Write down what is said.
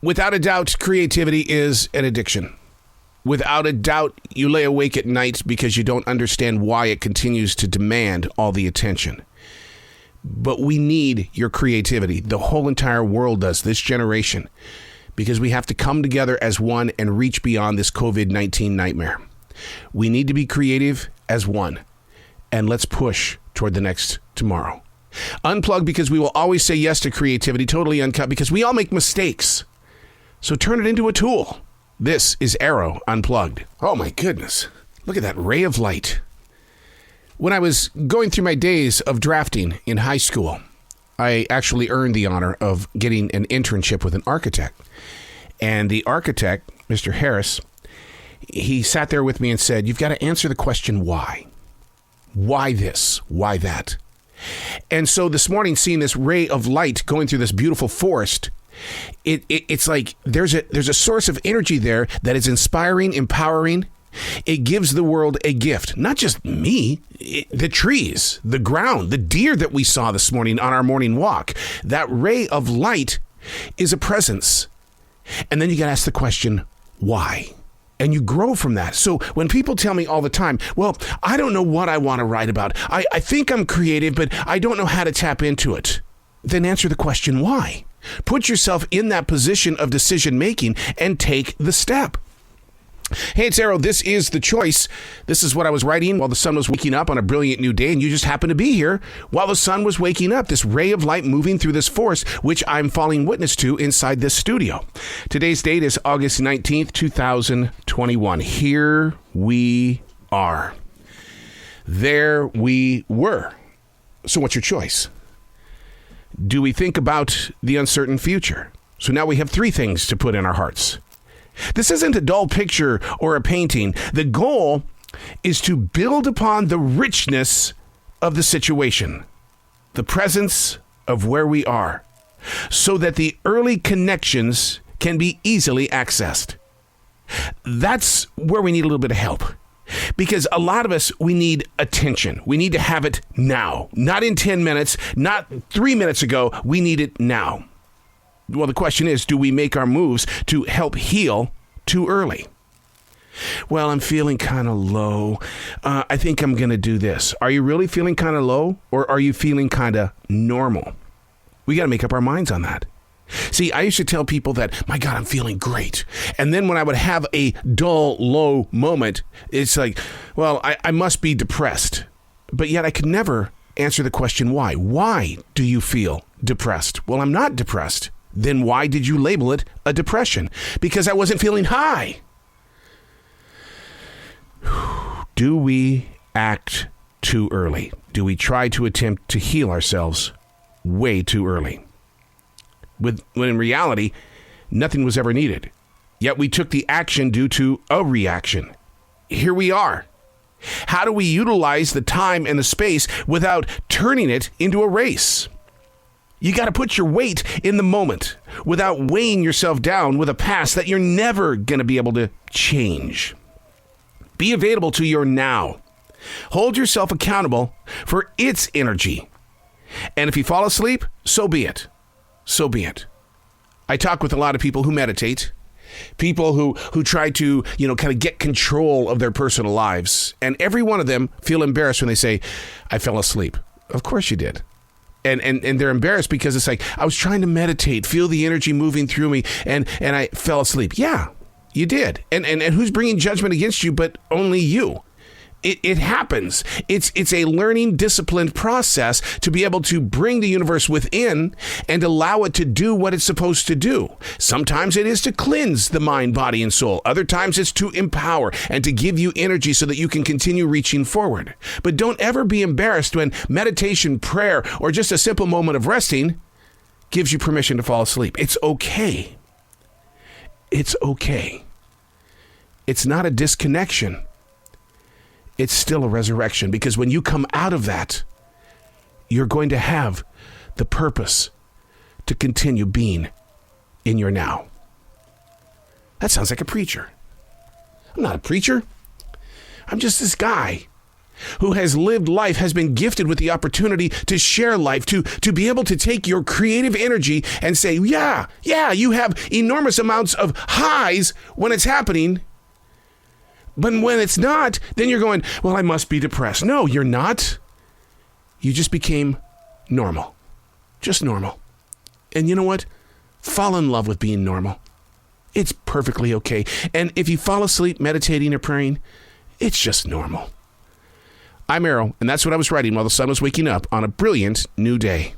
Without a doubt, creativity is an addiction. Without a doubt, you lay awake at night because you don't understand why it continues to demand all the attention. But we need your creativity. The whole entire world does, this generation, because we have to come together as one and reach beyond this COVID-19 nightmare. We need to be creative as one, and let's push toward the next tomorrow. Unplugged, because we will always say yes to creativity. Totally Uncut, because we all make mistakes. So turn it into a tool. This is Arroe Unplugged. Oh my goodness. Look at that ray of light. When I was going through my days of drafting in high school, I actually earned the honor of getting an internship with an architect. And the architect, Mr. Harris, he sat there with me and said, you've got to answer the question why. Why this? Why that? And so this morning, seeing this ray of light going through this beautiful forest, it's like there's a source of energy there that is inspiring, empowering. It gives the world a gift, not just me, the trees, the ground, the deer that we saw this morning on our morning walk. That ray of light is a presence. And then you got to ask the question, why? And you grow from that. So when people tell me all the time, well, I don't know what I want to write about. I think I'm creative, but I don't know how to tap into it. Then answer the question, why? Put yourself in that position of decision making and take the step. Hey, it's Arroe. This is The Choice. This is what I was writing while the sun was waking up on a brilliant new day, and you just happened to be here while the sun was waking up. This ray of light moving through this forest, which I'm falling witness to inside this studio. Today's date is August 19th, 2021. Here we are. There we were. So what's your choice? Do we think about the uncertain future? So now we have three things to put in our hearts. This isn't a dull picture or a painting. The goal is to build upon the richness of the situation, the presence of where we are, so that the early connections can be easily accessed. That's where we need a little bit of help. Because a lot of us, we need attention. We need to have it now. Not in 10 minutes, not 3 minutes ago. We need it now. Well, the question is, do we make our moves to help heal too early? Well, I'm feeling kind of low. I think I'm going to do this. Are you really feeling kind of low, or are you feeling kind of normal? We got to make up our minds on that. See, I used to tell people that, my God, I'm feeling great. And then when I would have a dull, low moment, it's like, well, I must be depressed. But yet I could never answer the question, why? Why do you feel depressed? Well, I'm not depressed. Then why did you label it a depression? Because I wasn't feeling high. Do we act too early? Do we try to attempt to heal ourselves way too early? When in reality, nothing was ever needed. Yet we took the action due to a reaction. Here we are. How do we utilize the time and the space without turning it into a race? You got to put your weight in the moment without weighing yourself down with a past that you're never going to be able to change. Be available to your now. Hold yourself accountable for its energy. And if you fall asleep, so be it. So be it. I talk with a lot of people who meditate, people who try to, kind of get control of their personal lives. And every one of them feel embarrassed when they say, I fell asleep. Of course you did. And they're embarrassed because it's like, I was trying to meditate, feel the energy moving through me, and I fell asleep. Yeah, you did. And who's bringing judgment against you but only you? It happens. It's a learning, disciplined process to be able to bring the universe within and allow it to do what it's supposed to do. Sometimes it is to cleanse the mind, body, and soul. Other times it's to empower and to give you energy so that you can continue reaching forward. But don't ever be embarrassed when meditation, prayer, or just a simple moment of resting gives you permission to fall asleep. It's okay. It's okay. It's not a disconnection. It's still a resurrection, because when you come out of that, you're going to have the purpose to continue being in your now. That sounds like a preacher. I'm not a preacher. I'm just this guy who has lived life, has been gifted with the opportunity to share life, to be able to take your creative energy and say, yeah, you have enormous amounts of highs when it's happening. But when it's not, then you're going, well, I must be depressed. No, you're not. You just became normal. Just normal. And you know what? Fall in love with being normal. It's perfectly okay. And if you fall asleep meditating or praying, it's just normal. I'm Arroe, and that's what I was writing while the sun was waking up on a brilliant new day.